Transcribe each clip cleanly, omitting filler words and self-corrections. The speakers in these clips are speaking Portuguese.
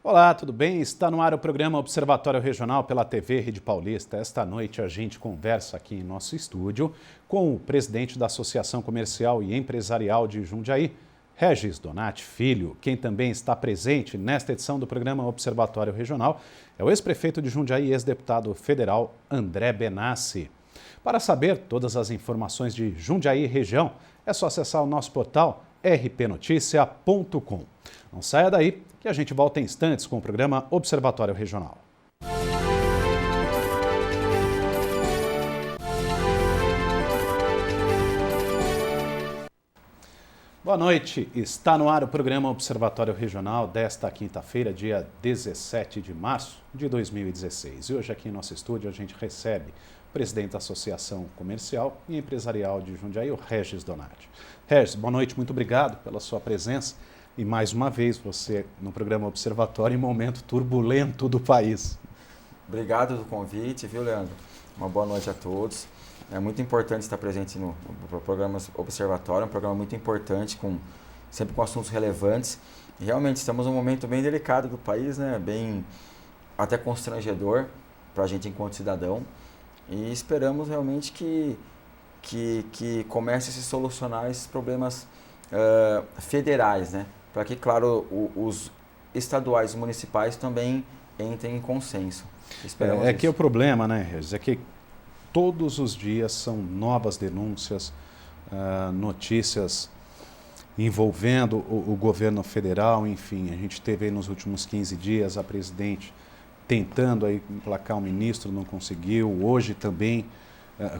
Olá, tudo bem? Está no ar o programa Observatório Regional pela TV Rede Paulista. Esta noite a gente conversa aqui em nosso estúdio com o presidente da Associação Comercial e Empresarial de Jundiaí, Regis Donati Filho. Quem também está presente nesta edição do programa Observatório Regional é o ex-prefeito de Jundiaí e ex-deputado federal André Benassi. Para saber todas as informações de Jundiaí e região, é só acessar o nosso portal rpnoticia.com. Não saia daí, que a gente volta em instantes com o programa Observatório Regional. Boa noite, está no ar o programa Observatório Regional desta quinta-feira, dia 17 de março de 2016. E hoje aqui em nosso estúdio a gente recebe o presidente da Associação Comercial e Empresarial de Jundiaí, o Regis Donati. Regis, boa noite, muito obrigado pela sua presença. E mais uma vez você no programa Observatório em momento turbulento do país. Obrigado do convite, viu, Leandro? Uma boa noite a todos. É muito importante estar presente no programa Observatório, um programa muito importante, sempre com assuntos relevantes. E realmente estamos num momento bem delicado do país, né? Bem até constrangedor para a gente enquanto cidadão. E esperamos realmente que comece a se solucionar esses problemas federais, né? Para que, claro, os estaduais e municipais também entrem em consenso. É que o problema, né, Regis, é que todos os dias são novas denúncias, notícias envolvendo o governo federal, enfim, a gente teve aí nos últimos 15 dias a presidente tentando aí emplacar um ministro, não conseguiu, hoje também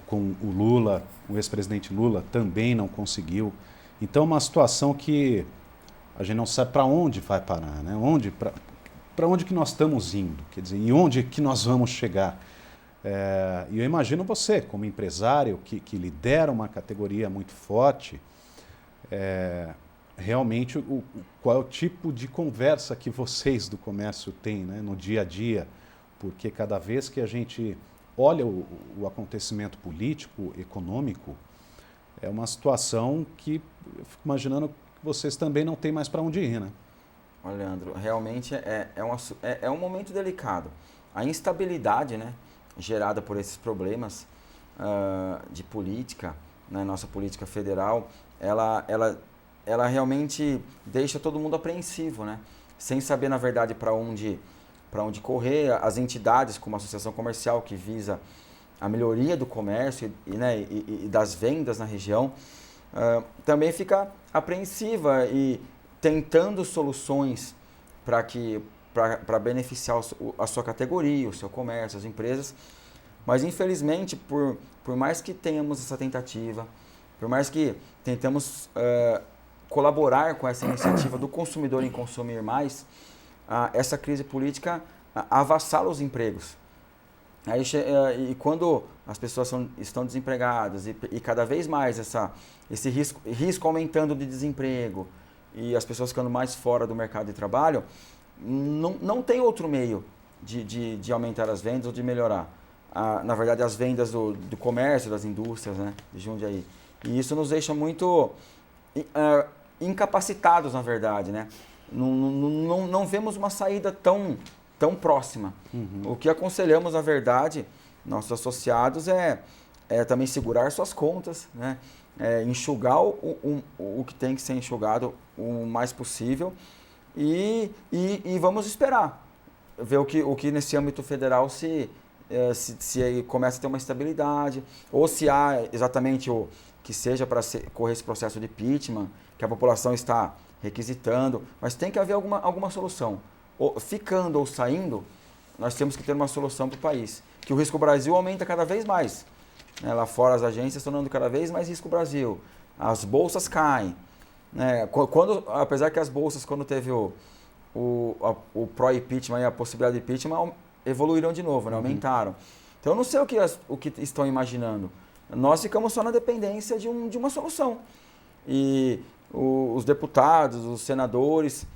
com o Lula, o ex-presidente Lula também não conseguiu. Então, uma situação que a gente não sabe para onde vai parar, né? Para onde que nós estamos indo, quer dizer, e onde que nós vamos chegar. E eu imagino você, como empresário que lidera uma categoria muito forte, realmente qual é o tipo de conversa que vocês do comércio têm, né, no dia a dia, porque cada vez que a gente olha o acontecimento político, econômico, é uma situação que eu fico imaginando que vocês também não têm mais para onde ir, né? Olha, Leandro, realmente é um momento delicado. A instabilidade, né, gerada por esses problemas de política, na nossa política federal, ela realmente deixa todo mundo apreensivo, né? Sem saber, na verdade, para onde correr. As entidades, como a Associação Comercial, que visa a melhoria do comércio e das vendas na região, também fica apreensiva e tentando soluções para beneficiar a sua categoria, o seu comércio, as empresas. Mas, infelizmente, por mais que tenhamos essa tentativa, por mais que tentamos colaborar com essa iniciativa do consumidor em consumir mais, essa crise política avassala os empregos. E quando as pessoas estão desempregadas e cada vez mais esse risco aumentando de desemprego e as pessoas ficando mais fora do mercado de trabalho, não tem outro meio de aumentar as vendas ou de melhorar. Na verdade, as vendas do comércio, das indústrias, né, de Jundiaí. E isso nos deixa muito incapacitados, na verdade, né? Não vemos uma saída tão próxima. Uhum. O que aconselhamos, na verdade, nossos associados é também segurar suas contas, né? Enxugar o que tem que ser enxugado o mais possível e vamos esperar, ver o que nesse âmbito federal se começa a ter uma estabilidade, ou se há exatamente o que seja para correr esse processo de impeachment, que a população está requisitando, mas tem que haver alguma solução. Ficando ou saindo, nós temos que ter uma solução para o país. Que o Risco Brasil aumenta cada vez mais. Né? Lá fora as agências estão dando cada vez mais Risco Brasil. As bolsas caem. Né? Apesar que as bolsas, quando teve o pró-impeachment e a possibilidade de impeachment, evoluíram de novo, né? Aumentaram. Então eu não sei o que estão imaginando. Nós ficamos só na dependência de uma solução. E os deputados, os senadores,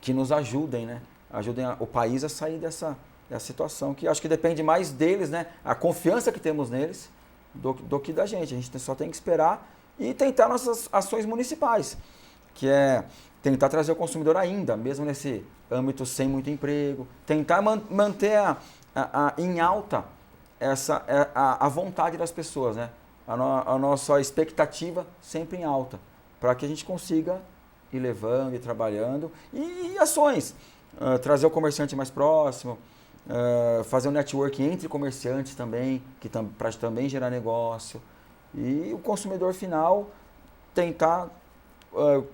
que nos ajudem, né? Ajudem o país a sair dessa situação, que acho que depende mais deles, né? A confiança que temos neles do que da gente. A gente só tem que esperar e tentar nossas ações municipais. que é tentar trazer o consumidor ainda, mesmo nesse âmbito sem muito emprego, tentar manter em alta a vontade das pessoas, né? A nossa expectativa sempre em alta, para que a gente consiga ir levando e trabalhando, e ações, trazer o comerciante mais próximo, fazer um network entre comerciantes também, para também gerar negócio, e o consumidor final tentar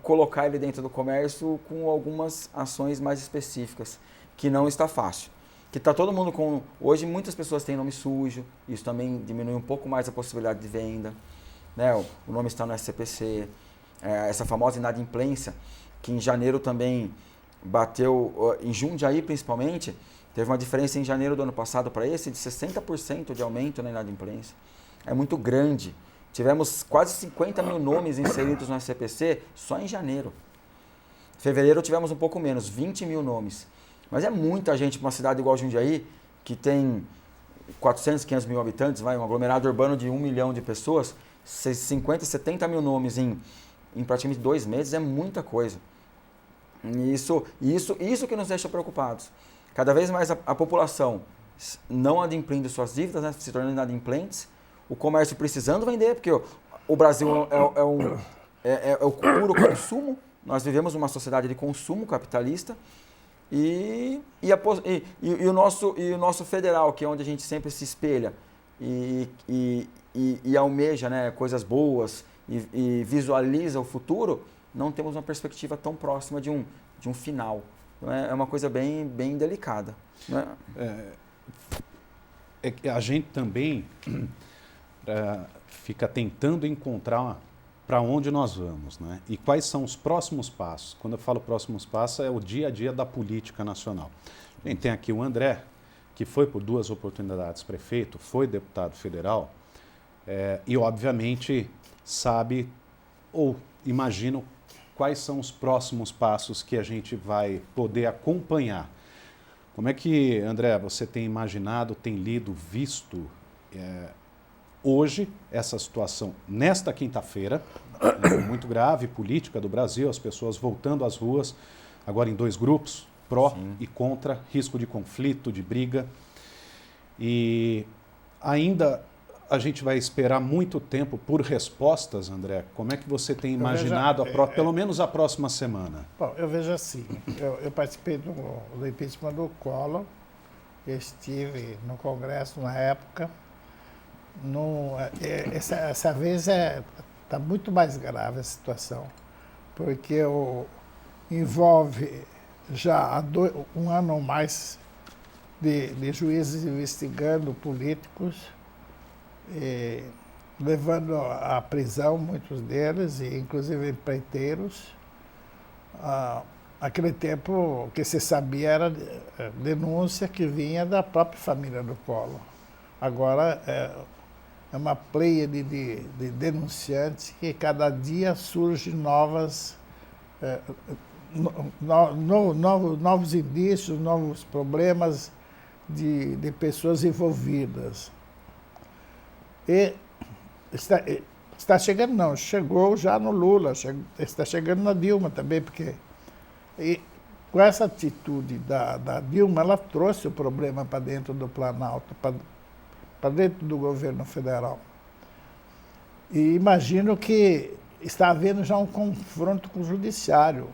colocar ele dentro do comércio com algumas ações mais específicas, que não está fácil. Que está todo mundo com... Hoje muitas pessoas têm nome sujo, isso também diminui um pouco mais a possibilidade de venda, né? O nome está no SCPC, essa famosa inadimplência, que em janeiro também bateu, em Jundiaí principalmente, teve uma diferença em janeiro do ano passado para esse de 60% de aumento na inadimplência. É muito grande. Tivemos quase 50 mil nomes inseridos no SCPC só em janeiro. Em fevereiro tivemos um pouco menos, 20 mil nomes. Mas é muita gente para uma cidade igual Jundiaí, que tem 400, 500 mil habitantes, um aglomerado urbano de 1 milhão de pessoas, 50, 70 mil nomes em praticamente 2 meses é muita coisa. Isso que nos deixa preocupados. Cada vez mais a população não adimplindo suas dívidas, né, se tornando inadimplentes, o comércio precisando vender, porque o Brasil é o puro consumo, nós vivemos numa sociedade de consumo capitalista, e o nosso federal, que é onde a gente sempre se espelha e almeja, né, coisas boas e visualiza o futuro, não temos uma perspectiva tão próxima de um final. Então é uma coisa bem, bem delicada. Né? A gente também fica tentando encontrar para onde nós vamos, né? E quais são os próximos passos. Quando eu falo próximos passos, é o dia a dia da política nacional. A gente tem aqui o André, que foi por 2 oportunidades prefeito, foi deputado federal, e obviamente sabe ou imagina quais são os próximos passos que a gente vai poder acompanhar. Como é que, André, você tem imaginado, tem lido, visto hoje essa situação, nesta quinta-feira, muito grave, política do Brasil, as pessoas voltando às ruas, agora em 2 grupos, pró Sim. e contra, risco de conflito, de briga. E ainda a gente vai esperar muito tempo por respostas, André. Como é que você tem imaginado, pelo menos a próxima semana? Bom, eu vejo assim, eu participei do impeachment do Collor, estive no Congresso na época. Essa vez está muito mais grave a situação, porque envolve já há 1 ano ou mais de juízes investigando políticos, levando à prisão muitos deles, e inclusive empreiteiros. Aquele tempo, o que se sabia era denúncia que vinha da própria família do Collor. Agora é uma pleiade de denunciantes que cada dia surgem novos indícios, novos problemas de pessoas envolvidas. E está chegando, não, chegou já no Lula, está chegando na Dilma também, porque com essa atitude da Dilma, ela trouxe o problema para dentro do Planalto, para dentro do governo federal. E imagino que está havendo já um confronto com o judiciário.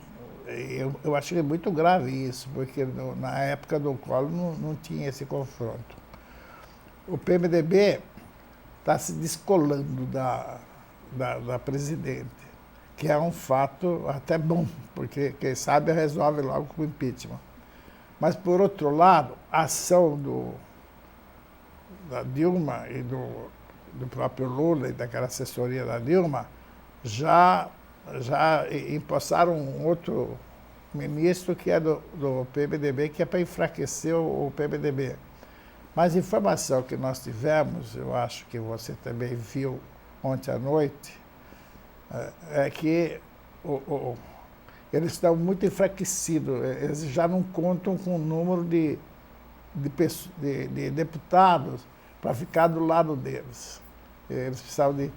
Eu achei muito grave isso, porque na época do Collor não tinha esse confronto. O PMDB está se descolando da presidente, que é um fato até bom, porque quem sabe resolve logo com o impeachment. Mas, por outro lado, a ação da Dilma e do próprio Lula e daquela assessoria da Dilma já empossaram um outro ministro que é do PMDB, que é para enfraquecer o PMDB. Mas a informação que nós tivemos, eu acho que você também viu ontem à noite, é que eles estão muito enfraquecidos, eles já não contam com o número de deputados para ficar do lado deles. Eles precisavam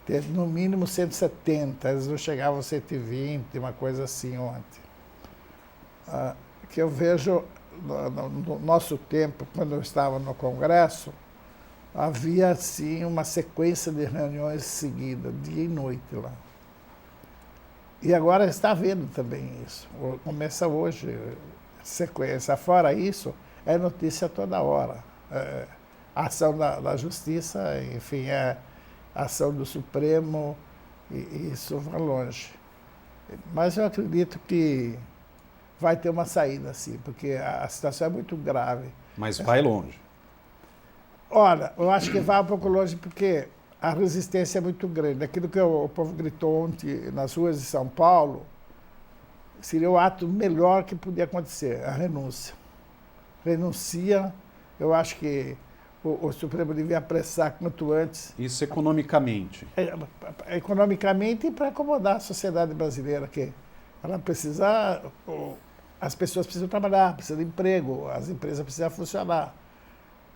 ter no mínimo 170, eles não chegavam a 120, uma coisa assim ontem. Que eu vejo no nosso tempo, quando eu estava no Congresso, havia assim uma sequência de reuniões seguidas, dia e noite lá. E agora está vendo também isso. Começa hoje, sequência. Fora isso, é notícia toda hora. A ação da Justiça, enfim, a ação do Supremo, e isso vai longe. Mas eu acredito que vai ter uma saída, sim, porque a situação é muito grave. Mas vai longe. Olha, eu acho que vai um pouco longe porque a resistência é muito grande. Aquilo que o povo gritou ontem nas ruas de São Paulo seria o ato melhor que podia acontecer, a renúncia. Renuncia, eu acho que o Supremo devia apressar quanto antes. Isso economicamente. Economicamente e para acomodar a sociedade brasileira, que ela precisa, as pessoas precisam trabalhar, precisam de emprego, as empresas precisam funcionar.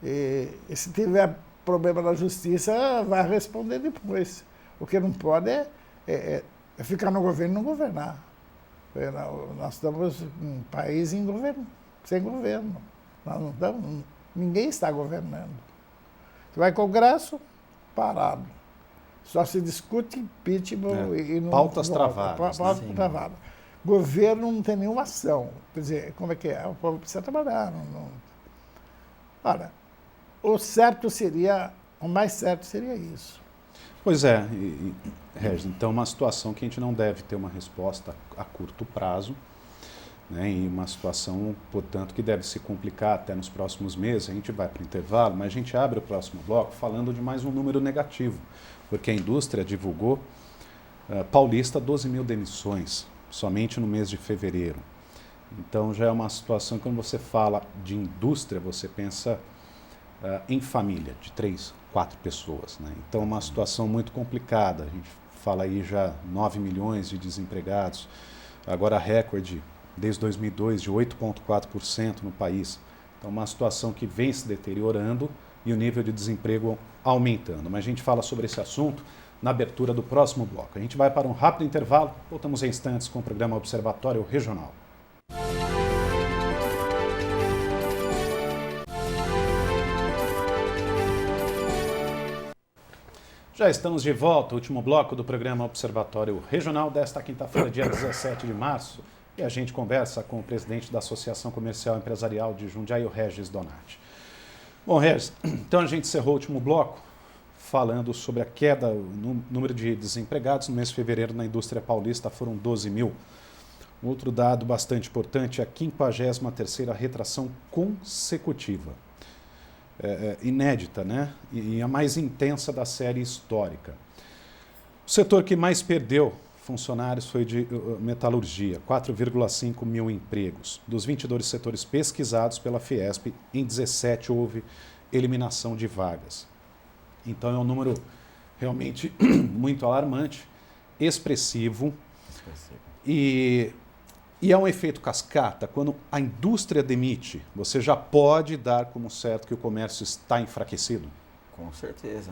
E se tiver problema na justiça, vai responder depois. O que não pode é ficar no governo e não governar. Nós estamos um país sem governo. Nós não estamos, ninguém está governando. Você vai ao Congresso, parado. Só se discute impeachment e não... Pautas travadas. Pautas travadas. Governo não tem nenhuma ação. Quer dizer, como é que é? O povo precisa trabalhar. Olha, o mais certo seria isso. Pois é, Regis, então uma situação que a gente não deve ter uma resposta a curto prazo, né, e uma situação, portanto, que deve se complicar até nos próximos meses. A gente vai para o intervalo, mas a gente abre o próximo bloco falando de mais um número negativo, porque a indústria divulgou, Paulista, 12 mil demissões, somente no mês de fevereiro. Então já é uma situação, quando você fala de indústria, você pensa em família, de 3, 4 pessoas, né? Então uma situação muito complicada. A gente fala aí já 9 milhões de desempregados, agora recorde desde 2002 de 8,4% no país. Então uma situação que vem se deteriorando e o nível de desemprego aumentando. Mas a gente fala sobre esse assunto na abertura do próximo bloco. A gente vai para um rápido intervalo, voltamos em instantes com o programa Observatório Regional. Já estamos de volta, último bloco do programa Observatório Regional desta quinta-feira, dia 17 de março. E a gente conversa com o presidente da Associação Comercial e Empresarial de Jundiaí, o Regis Donati. Bom, Regis, então a gente encerrou o último bloco falando sobre a queda no número de desempregados. No mês de fevereiro, na indústria paulista, foram 12 mil. Outro dado bastante importante é a 53ª retração consecutiva. Inédita, né? E a mais intensa da série histórica. O setor que mais perdeu funcionários foi de metalurgia, 4,5 mil empregos. Dos 22 setores pesquisados pela Fiesp, em 17 houve eliminação de vagas. Então é um número realmente muito alarmante, expressivo. E é um efeito cascata. Quando a indústria demite, você já pode dar como certo que o comércio está enfraquecido? Com certeza.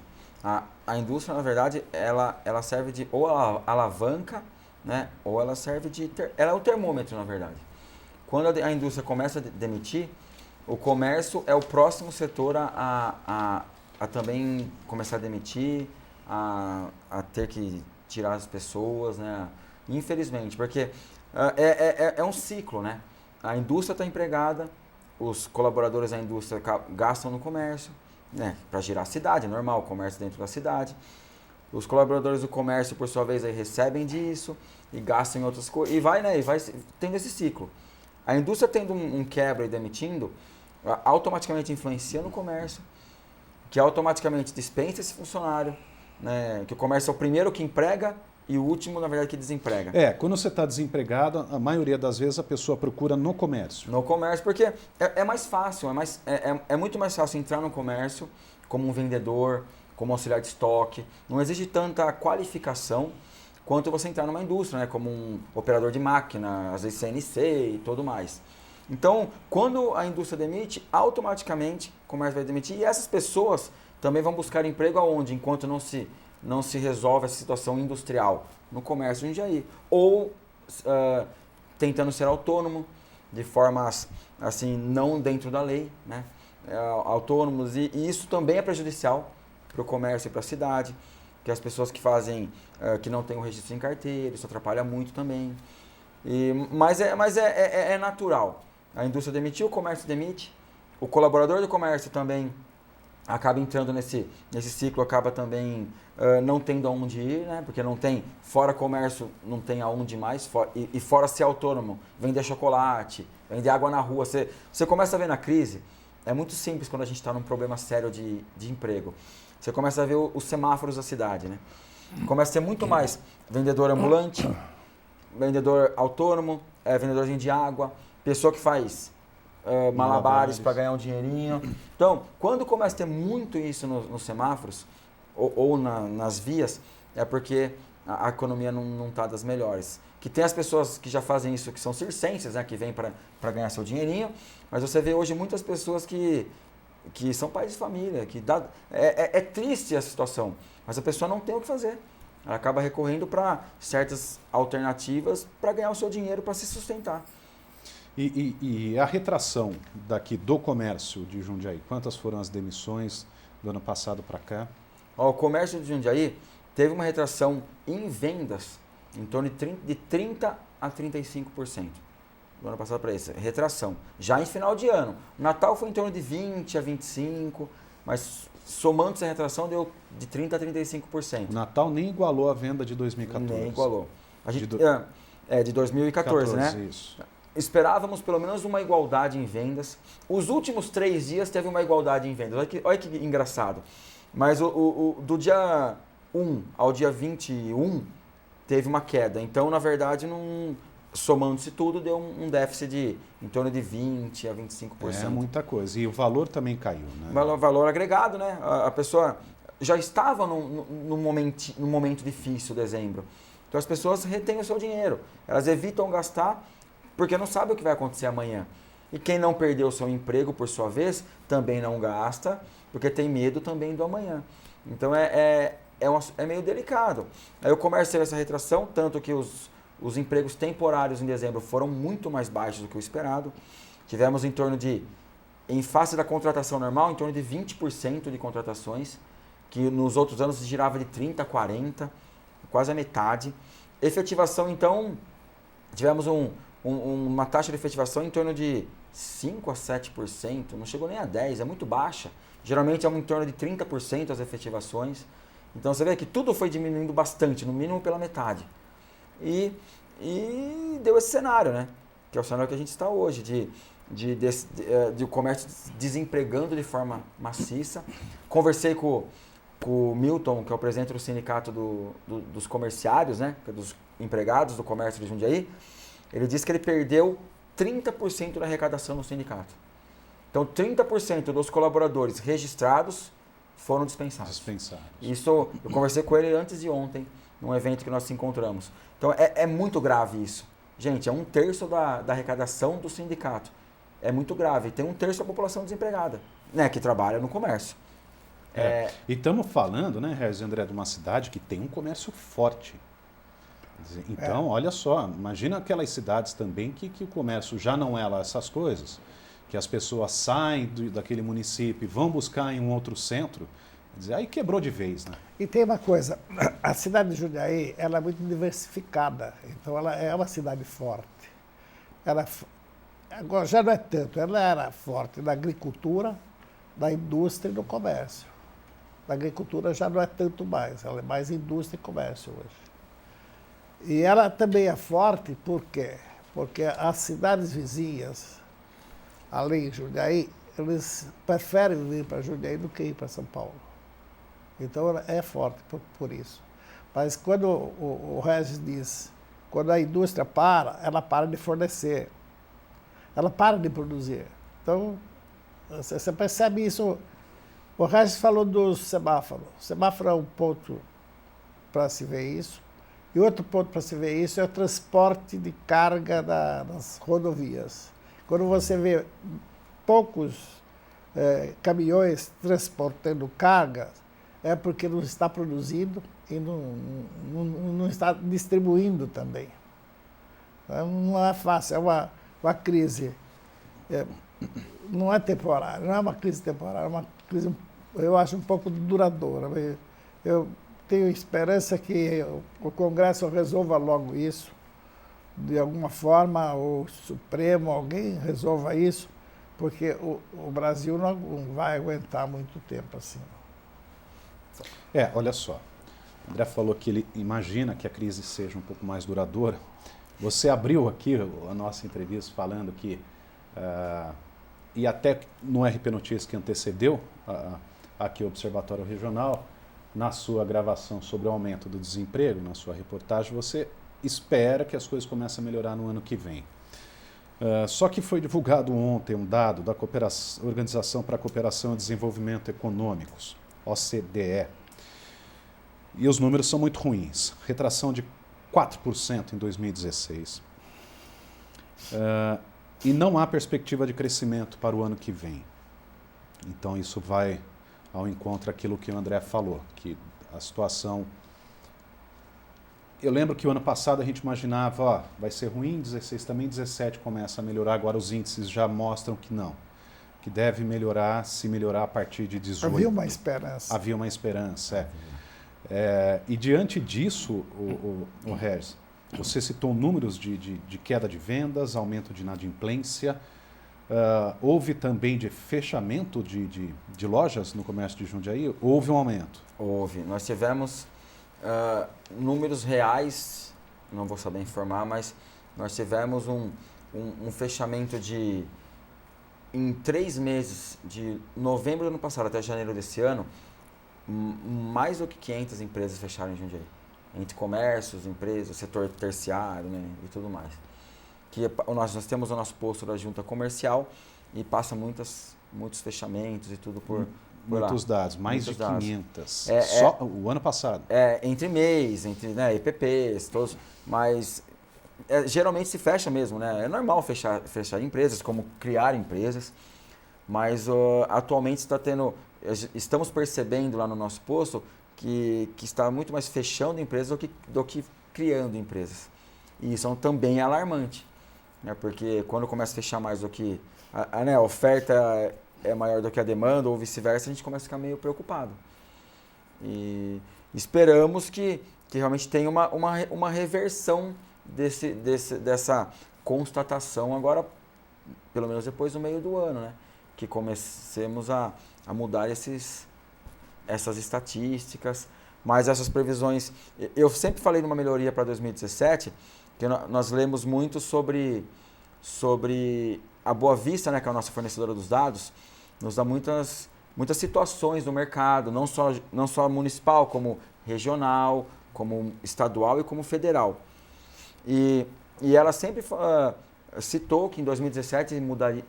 A indústria, na verdade, ela serve de ou alavanca, né, ou ela serve de... Ela é o termômetro, na verdade. Quando a indústria começa a demitir, o comércio é o próximo setor a também começar a demitir, a ter que tirar as pessoas, né? Infelizmente, porque é um ciclo, né? A indústria está empregada, os colaboradores da indústria gastam no comércio, né? Para girar a cidade, é normal, o comércio dentro da cidade. Os colaboradores do comércio, por sua vez, aí recebem disso e gastam em outras coisas. E vai tendo esse ciclo. A indústria tendo um quebra e demitindo, automaticamente influencia no comércio, que automaticamente dispensa esse funcionário, né? Que o comércio é o primeiro que emprega e o último, na verdade, que desemprega. Quando você está desempregado, a maioria das vezes a pessoa procura no comércio. No comércio, porque é mais fácil, é muito mais fácil entrar no comércio como um vendedor, como auxiliar de estoque. Não exige tanta qualificação quanto você entrar numa indústria, né? Como um operador de máquina, às vezes CNC e tudo mais. Então, quando a indústria demite, automaticamente o comércio vai demitir e essas pessoas também vão buscar emprego aonde? Enquanto não se não se resolve essa situação industrial? No comércio de Jundiaí. Ou tentando ser autônomo, de formas assim, não dentro da lei, né? Autônomos, e isso também é prejudicial para o comércio e para a cidade, que as pessoas que fazem, que não têm o registro em carteira, isso atrapalha muito também. Mas é natural. A indústria demitiu, o comércio demite, o colaborador do comércio também acaba entrando nesse ciclo, acaba também não tendo aonde ir, né? Porque não tem, fora comércio, não tem aonde mais, e fora ser autônomo, vender chocolate, vender água na rua. Você começa a ver na crise, é muito simples quando a gente está num problema sério de emprego. Você começa a ver os semáforos da cidade, né? Começa a ter muito mais vendedor ambulante, vendedor autônomo, vendedorzinho de água, pessoa que faz malabares para ganhar um dinheirinho. Então, quando começa a ter muito isso nos semáforos ou nas vias, é porque a economia não está das melhores. Que tem as pessoas que já fazem isso, que são circenses, né, que vêm para ganhar seu dinheirinho, mas você vê hoje muitas pessoas que são pais de família, é triste a situação, mas a pessoa não tem o que fazer. Ela acaba recorrendo para certas alternativas para ganhar o seu dinheiro, para se sustentar. E a retração daqui do comércio de Jundiaí, quantas foram as demissões do ano passado para cá? O comércio de Jundiaí teve uma retração em vendas em torno de 30% a 35%. Do ano passado para esse, retração. Já em final de ano. O Natal foi em torno de 20% a 25%, mas somando essa retração deu de 30% a 35%. O Natal nem igualou a venda de 2014. Nem igualou. De 2014, né? Isso. Esperávamos pelo menos uma igualdade em vendas. Os últimos 3 dias teve uma igualdade em vendas. Olha que engraçado. Mas do dia 1 ao dia 21 teve uma queda. Então, na verdade, somando-se tudo, deu um déficit em torno de 20% a 25%. É muita coisa. E o valor também caiu, né? Valor agregado, né? A pessoa já estava num momento difícil, dezembro. Então, as pessoas retêm o seu dinheiro. Elas evitam gastar porque não sabe o que vai acontecer amanhã. E quem não perdeu o seu emprego, por sua vez, também não gasta, porque tem medo também do amanhã. Então é meio delicado. Aí o comércio teve essa retração, tanto que os empregos temporários em dezembro foram muito mais baixos do que o esperado. Tivemos em face da contratação normal, em torno de 20% de contratações, que nos outros anos girava de 30% a 40%, quase a metade. Efetivação, então, tivemos uma taxa de efetivação em torno de 5% a 7%, não chegou nem a 10%, é muito baixa. Geralmente é em torno de 30% as efetivações. Então você vê que tudo foi diminuindo bastante, no mínimo pela metade. E deu esse cenário, né? Que é o cenário que a gente está hoje, de o comércio desempregando de forma maciça. Conversei com o Milton, que é o presidente do sindicato dos comerciários, né? Dos empregados do comércio de Jundiaí. Ele disse que ele perdeu 30% da arrecadação no sindicato. Então, 30% dos colaboradores registrados foram dispensados. Isso, eu conversei com ele antes de ontem, num evento que nós nos encontramos. Então, é muito grave isso. Gente, é 1/3 da arrecadação do sindicato. É muito grave. Tem 1/3 da população desempregada, né, que trabalha no comércio. E estamos falando, né, Regis André, de uma cidade que tem um comércio forte. Então, olha só, imagina aquelas cidades também que o comércio já não é lá essas coisas, que as pessoas saem daquele município e vão buscar em um outro centro, aí quebrou de vez, né? E tem uma coisa, a cidade de Jundiaí, ela é muito diversificada, então ela é uma cidade forte. Agora já não é tanto, ela era forte na agricultura, na indústria e no comércio. Na agricultura já não é tanto mais, ela é mais indústria e comércio hoje. E ela também é forte por quê? Porque as cidades vizinhas, além de Jundiaí, eles preferem vir para Jundiaí do que ir para São Paulo. Então ela é forte por isso. Mas quando o Regis diz, quando a indústria para, ela para de fornecer, ela para de produzir. Então, você percebe isso. O Regis falou do semáforo. O semáforo é um ponto para se ver isso. E outro ponto para se ver isso é o transporte de carga nas rodovias. Quando você vê poucos caminhões transportando carga, é porque não está produzindo e não está distribuindo também. Não é fácil, é uma crise, não é temporária, não é uma crise temporária, é uma crise, eu acho, um pouco duradoura. Eu tenho esperança que o Congresso resolva logo isso, de alguma forma, o Supremo, alguém resolva isso, porque o Brasil não vai aguentar muito tempo assim. Olha só, o André falou que ele imagina que a crise seja um pouco mais duradoura. Você abriu aqui a nossa entrevista falando que, e até no RP Notícias que antecedeu aqui o Observatório Regional, na sua gravação sobre o aumento do desemprego, na sua reportagem, você espera que as coisas comecem a melhorar no ano que vem. Só que foi divulgado ontem um dado da Organização para a Cooperação e Desenvolvimento Econômicos, OCDE, e os números são muito ruins. Retração de 4% em 2016. E não há perspectiva de crescimento para o ano que vem. Então isso vai ao encontro daquilo que o André falou, que a situação... Eu lembro que o ano passado a gente imaginava, vai ser ruim, 16 também, 17 começa a melhorar, agora os índices já mostram que não, que deve melhorar, se melhorar a partir de 18. Havia uma esperança. Havia uma esperança, e diante disso, o Regis, você citou números de queda de vendas, aumento de inadimplência, houve também de fechamento de lojas no comércio de Jundiaí? Houve um aumento? Houve. Nós tivemos números reais, não vou saber informar, mas nós tivemos um fechamento em 3 meses, de novembro do ano passado até janeiro desse ano, mais do que 500 empresas fecharam em Jundiaí. Entre comércios, empresas, setor terciário, né, e tudo mais. Nós temos o nosso posto da junta comercial e passa muitos fechamentos e tudo por muitos lá. dados, mais de 500. Só o ano passado. Entre mês, EPPs, todos, mas geralmente se fecha mesmo, né? É normal fechar empresas, como criar empresas, mas atualmente estamos percebendo lá no nosso posto que está muito mais fechando empresas do que criando empresas. E isso também é alarmante, né? Porque quando começa a fechar mais do que a oferta é maior do que a demanda, ou vice-versa, a gente começa a ficar meio preocupado. E esperamos que realmente tenha uma reversão dessa constatação agora, pelo menos depois do meio do ano, né? Que comecemos a mudar essas estatísticas, mas essas previsões... Eu sempre falei numa melhoria para 2017, que nós lemos muito sobre a Boa Vista, né, que é a nossa fornecedora dos dados, nos dá muitas situações do mercado, não só municipal, como regional, como estadual e como federal. E ela sempre citou que em 2017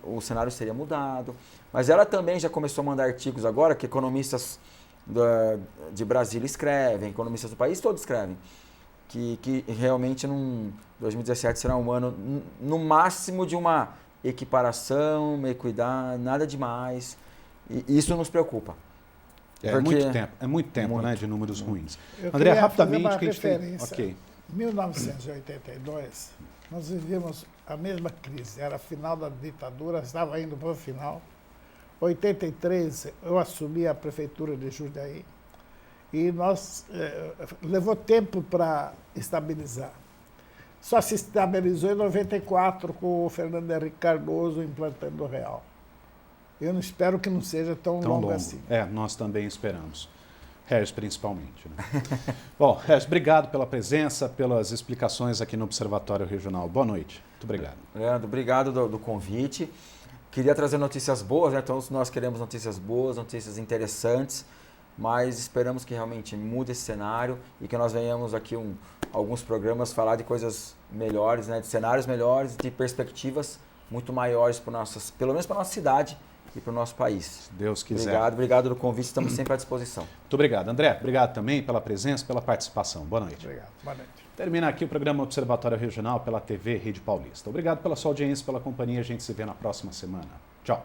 o cenário seria mudado, mas ela também já começou a mandar artigos agora, que economistas de Brasília escrevem, economistas do país todo escrevem, que realmente 2017 será um ano, no máximo, de uma equiparação, uma equidade, nada demais. E isso nos preocupa. É muito tempo, né, de números ruins. André, rapidamente, que a gente tem... Ok. Em 1982, nós vivíamos a mesma crise. Era final da ditadura, estava indo para o final. Em 83, eu assumi a prefeitura de Jundiaí e levou tempo para estabilizar. Só se estabilizou em 94 com o Fernando Henrique Cardoso implantando o real. Eu não espero que não seja tão longo assim. Nós também esperamos. Regis, principalmente. Né? Bom, Regis, obrigado pela presença, pelas explicações aqui no Observatório Regional. Boa noite. Muito obrigado. Leandro, obrigado do convite. Queria trazer notícias boas, né? Todos nós queremos notícias boas, notícias interessantes, mas esperamos que realmente mude esse cenário e que nós venhamos aqui alguns programas falar de coisas melhores, né? De cenários melhores, de perspectivas muito maiores pelo menos para a nossa cidade e para o nosso país. Se Deus quiser. Obrigado do convite, estamos sempre à disposição. Muito obrigado. André, obrigado também pela presença, pela participação. Boa noite. Obrigado. Boa noite. Termina aqui o programa Observatório Regional pela TV Rede Paulista. Obrigado pela sua audiência, pela companhia. A gente se vê na próxima semana. Tchau.